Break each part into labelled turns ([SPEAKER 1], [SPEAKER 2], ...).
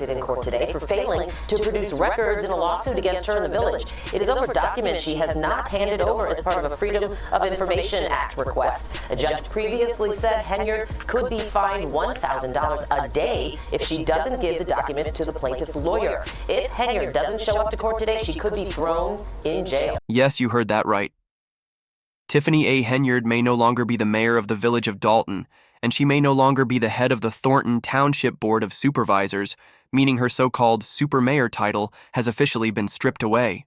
[SPEAKER 1] in court today for failing to produce records in a lawsuit against her in the village. It is over documents she has not handed over as part of a Freedom of Information Act request. A judge previously said Henyard could be fined $1,000 a day if she doesn't give the documents to the plaintiff's lawyer. If Henyard doesn't show up to court today, she could be thrown in jail.
[SPEAKER 2] Yes, you heard that right. Tiffany A. Henyard may no longer be the mayor of the village of Dalton, and she may no longer be the head of the Thornton Township Board of Supervisors, meaning her so-called super mayor title has officially been stripped away.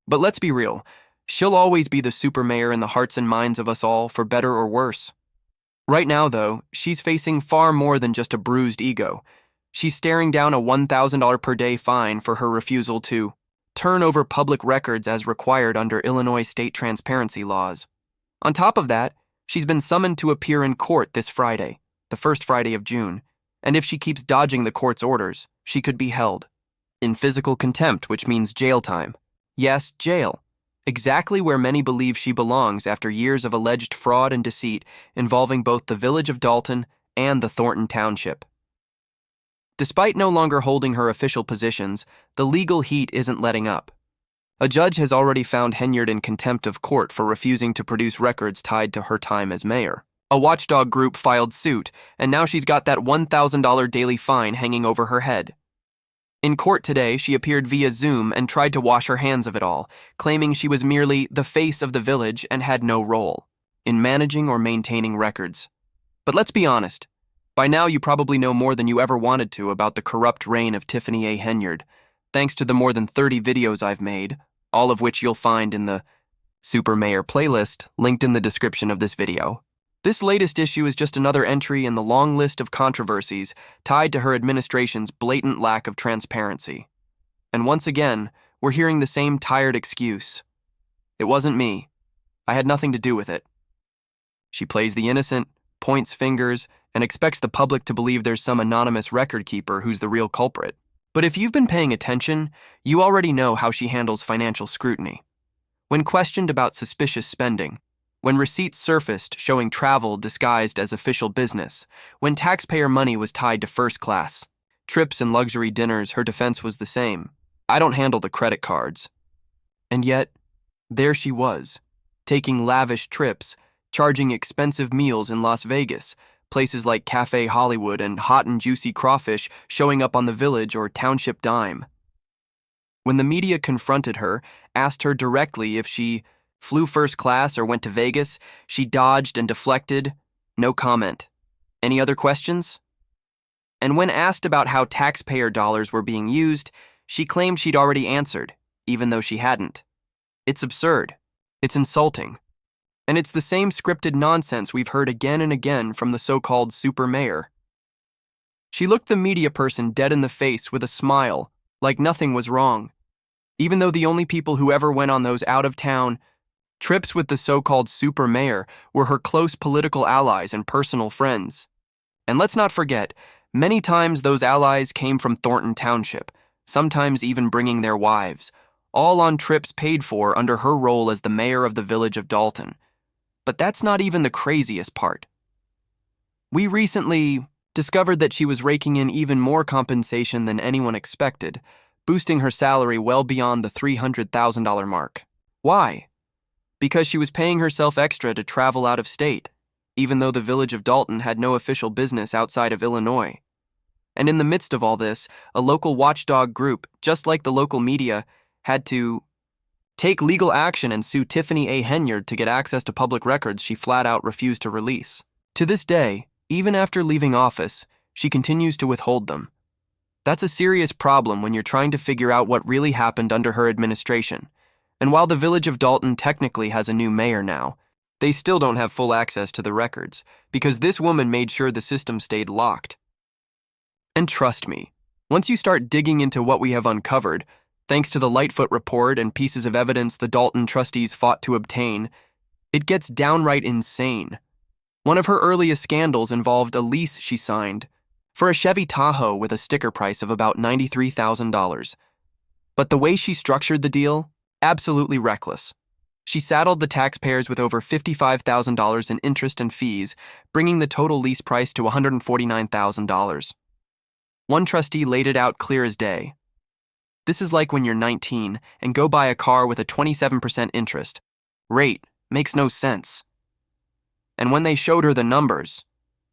[SPEAKER 2] But let's be real, she'll always be the super mayor in the hearts and minds of us all, for better or worse. Right now, though, she's facing far more than just a bruised ego. She's staring down a $1,000 per day fine for her refusal to turn over public records as required under Illinois state transparency laws. On top of that, she's been summoned to appear in court this Friday, the first Friday of June, and if she keeps dodging the court's orders, she could be held in physical contempt, which means jail time. Yes, jail. Exactly where many believe she belongs after years of alleged fraud and deceit involving both the village of Dalton and the Thornton Township. Despite no longer holding her official positions, the legal heat isn't letting up. A judge has already found Henyard in contempt of court for refusing to produce records tied to her time as mayor. A watchdog group filed suit, and now she's got that $1,000 daily fine hanging over her head. In court today, she appeared via Zoom and tried to wash her hands of it all, claiming she was merely the face of the village and had no role in managing or maintaining records. But let's be honest, by now you probably know more than you ever wanted to about the corrupt reign of Tiffany A. Henyard, thanks to the more than 30 videos I've made, all of which you'll find in the Super Mayor playlist linked in the description of this video. This latest issue is just another entry in the long list of controversies tied to her administration's blatant lack of transparency. And once again, we're hearing the same tired excuse. It wasn't me. I had nothing to do with it. She plays the innocent, points fingers, and expects the public to believe there's some anonymous record keeper who's the real culprit. But if you've been paying attention, you already know how she handles financial scrutiny. When questioned about suspicious spending, when receipts surfaced showing travel disguised as official business, when taxpayer money was tied to first class trips and luxury dinners, her defense was the same. I don't handle the credit cards. And yet, there she was, taking lavish trips, charging expensive meals in Las Vegas, places like Cafe Hollywood, and hot and juicy crawfish showing up on the village or township dime. When the media confronted her, asked her directly if she flew first class or went to Vegas, she dodged and deflected. No comment. Any other questions? And when asked about how taxpayer dollars were being used, she claimed she'd already answered, even though she hadn't. It's absurd. It's insulting. And it's the same scripted nonsense we've heard again and again from the so-called super mayor. She looked the media person dead in the face with a smile, like nothing was wrong, even though the only people who ever went on those out-of-town trips with the so-called super mayor were her close political allies and personal friends. And let's not forget, many times those allies came from Thornton Township, sometimes even bringing their wives, all on trips paid for under her role as the mayor of the village of Dalton. But that's not even the craziest part. We recently discovered that she was raking in even more compensation than anyone expected, boosting her salary well beyond the $300,000 mark. Why? Because she was paying herself extra to travel out of state, even though the village of Dalton had no official business outside of Illinois. And in the midst of all this, a local watchdog group, just like the local media, had to take legal action and sue Tiffany A. Henyard to get access to public records she flat out refused to release. To this day, even after leaving office, she continues to withhold them. That's a serious problem when you're trying to figure out what really happened under her administration. And while the village of Dalton technically has a new mayor now, they still don't have full access to the records, because this woman made sure the system stayed locked. And trust me, once you start digging into what we have uncovered, thanks to the Lightfoot report and pieces of evidence the Dalton trustees fought to obtain, it gets downright insane. One of her earliest scandals involved a lease she signed for a Chevy Tahoe with a sticker price of about $93,000. But the way she structured the deal, absolutely reckless. She saddled the taxpayers with over $55,000 in interest and fees, bringing the total lease price to $149,000. One trustee laid it out clear as day. This is like when you're 19 and go buy a car with a 27% interest. Rate makes no sense. And when they showed her the numbers,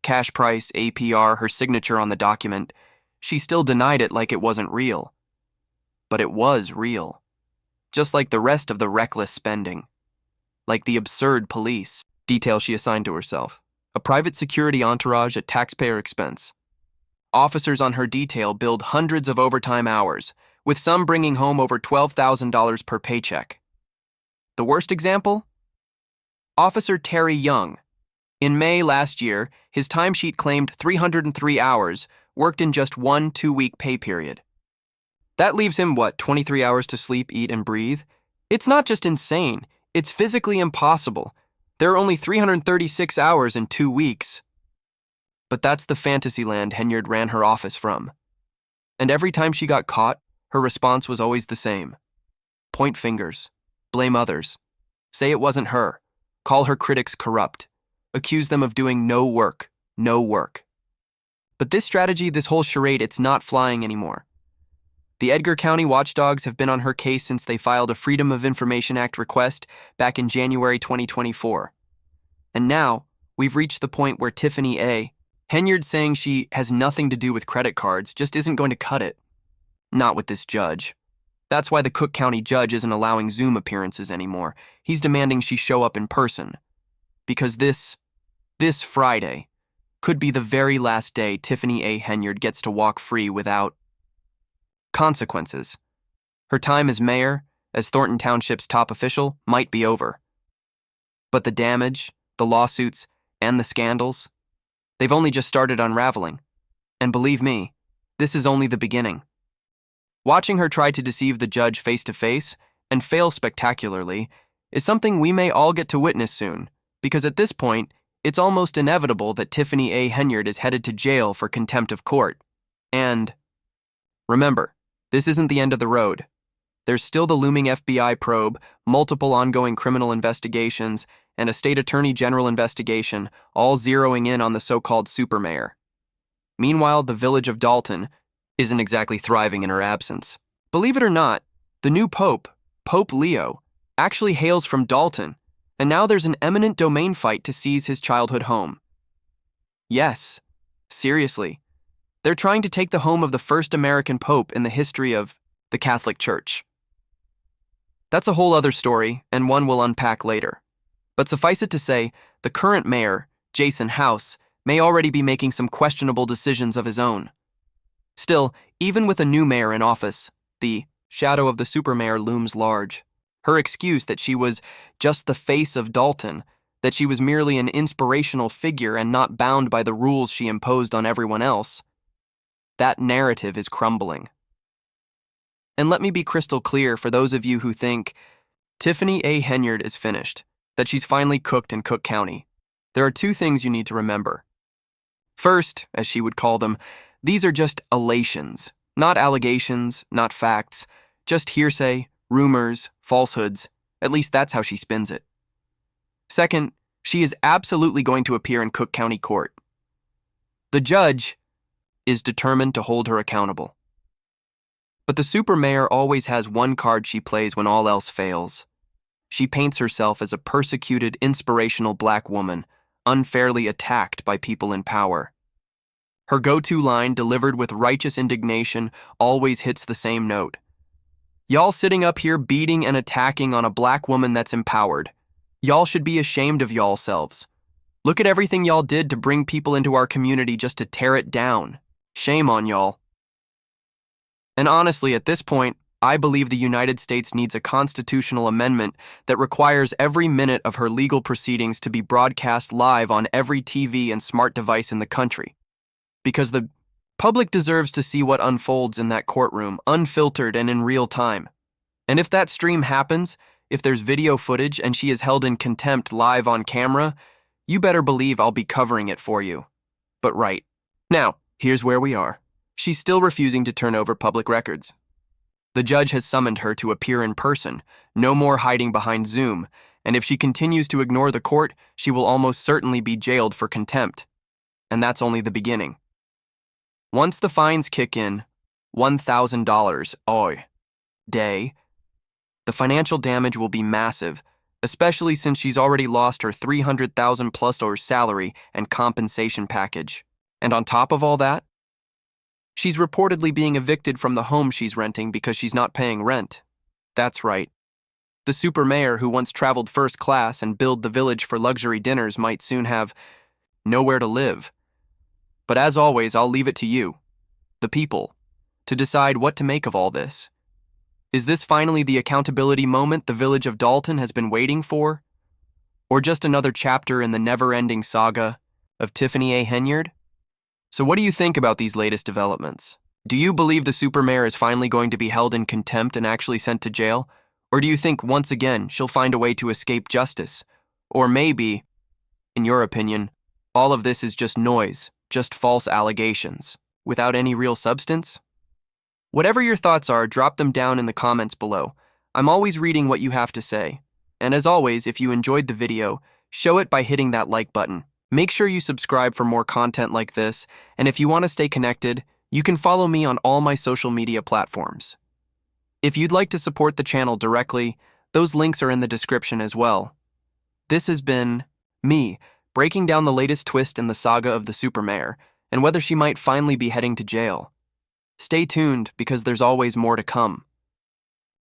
[SPEAKER 2] cash price, APR, her signature on the document, she still denied it like it wasn't real. But it was real. Just like the rest of the reckless spending. Like the absurd police detail she assigned to herself. A private security entourage at taxpayer expense. Officers on her detail billed hundreds of overtime hours, with some bringing home over $12,000 per paycheck. The worst example? Officer Terry Young. In May last year, his timesheet claimed 303 hours, worked in just one 2-week pay period. That leaves him, 23 hours to sleep, eat, and breathe? It's not just insane, it's physically impossible. There are only 336 hours in 2 weeks. But that's the fantasy land Henyard ran her office from. And every time she got caught, her response was always the same. Point fingers, blame others, say it wasn't her, call her critics corrupt, accuse them of doing no work. But this strategy, this whole charade, it's not flying anymore. The Edgar County watchdogs have been on her case since they filed a Freedom of Information Act request back in January 2024. And now, we've reached the point where Tiffany A. Henyard saying she has nothing to do with credit cards just isn't going to cut it. Not with this judge. That's why the Cook County judge isn't allowing Zoom appearances anymore. He's demanding she show up in person. Because this Friday could be the very last day Tiffany A. Henyard gets to walk free without consequences. Her time as mayor, as Thornton Township's top official, might be over. But the damage, the lawsuits, and the scandals, they've only just started unraveling. And believe me, this is only the beginning. Watching her try to deceive the judge face-to-face, and fail spectacularly, is something we may all get to witness soon, because at this point, it's almost inevitable that Tiffany A. Henyard is headed to jail for contempt of court. And remember, this isn't the end of the road. There's still the looming FBI probe, multiple ongoing criminal investigations, and a state attorney general investigation, all zeroing in on the so-called supermayor. Meanwhile, the village of Dalton isn't exactly thriving in her absence. Believe it or not, the new pope, Pope Leo, actually hails from Dalton, and now there's an eminent domain fight to seize his childhood home. Yes, seriously. They're trying to take the home of the first American pope in the history of the Catholic Church. That's a whole other story, and one we'll unpack later. But suffice it to say, the current mayor, Jason House, may already be making some questionable decisions of his own. Still, even with a new mayor in office, the shadow of the supermayor looms large. Her excuse that she was just the face of Dalton, that she was merely an inspirational figure and not bound by the rules she imposed on everyone else, that narrative is crumbling. And let me be crystal clear for those of you who think Tiffany A. Henyard is finished, that she's finally cooked in Cook County. There are two things you need to remember. First, as she would call them, these are just elations, not allegations, not facts, just hearsay, rumors, falsehoods. At least that's how she spins it. Second, she is absolutely going to appear in Cook County Court. The judge is determined to hold her accountable. But the supermayor always has one card she plays when all else fails. She paints herself as a persecuted, inspirational black woman, unfairly attacked by people in power. Her go-to line, delivered with righteous indignation, always hits the same note. Y'all sitting up here beating and attacking on a black woman that's empowered. Y'all should be ashamed of y'all selves. Look at everything y'all did to bring people into our community just to tear it down. Shame on y'all. And honestly, at this point, I believe the United States needs a constitutional amendment that requires every minute of her legal proceedings to be broadcast live on every TV and smart device in the country. Because the public deserves to see what unfolds in that courtroom, unfiltered and in real time. And if that stream happens, if there's video footage and she is held in contempt live on camera, you better believe I'll be covering it for you. But right. Now, here's where we are. She's still refusing to turn over public records. The judge has summoned her to appear in person, no more hiding behind Zoom, and if she continues to ignore the court, she will almost certainly be jailed for contempt. And that's only the beginning. Once the fines kick in, $1,000 day, the financial damage will be massive, especially since she's already lost her $300,000 plus salary and compensation package. And on top of all that, she's reportedly being evicted from the home she's renting because she's not paying rent. That's right. The super mayor who once traveled first class and billed the village for luxury dinners might soon have nowhere to live. But as always, I'll leave it to you, the people, to decide what to make of all this. Is this finally the accountability moment the village of Dalton has been waiting for? Or just another chapter in the never-ending saga of Tiffany Henyard? So what do you think about these latest developments? Do you believe the supermayor is finally going to be held in contempt and actually sent to jail? Or do you think once again she'll find a way to escape justice? Or maybe, in your opinion, all of this is just noise, just false allegations, without any real substance? Whatever your thoughts are, drop them down in the comments below. I'm always reading what you have to say. And as always, if you enjoyed the video, show it by hitting that like button. Make sure you subscribe for more content like this, and if you want to stay connected, you can follow me on all my social media platforms. If you'd like to support the channel directly, those links are in the description as well. This has been me, breaking down the latest twist in the saga of the supermayor, and whether she might finally be heading to jail. Stay tuned, because there's always more to come.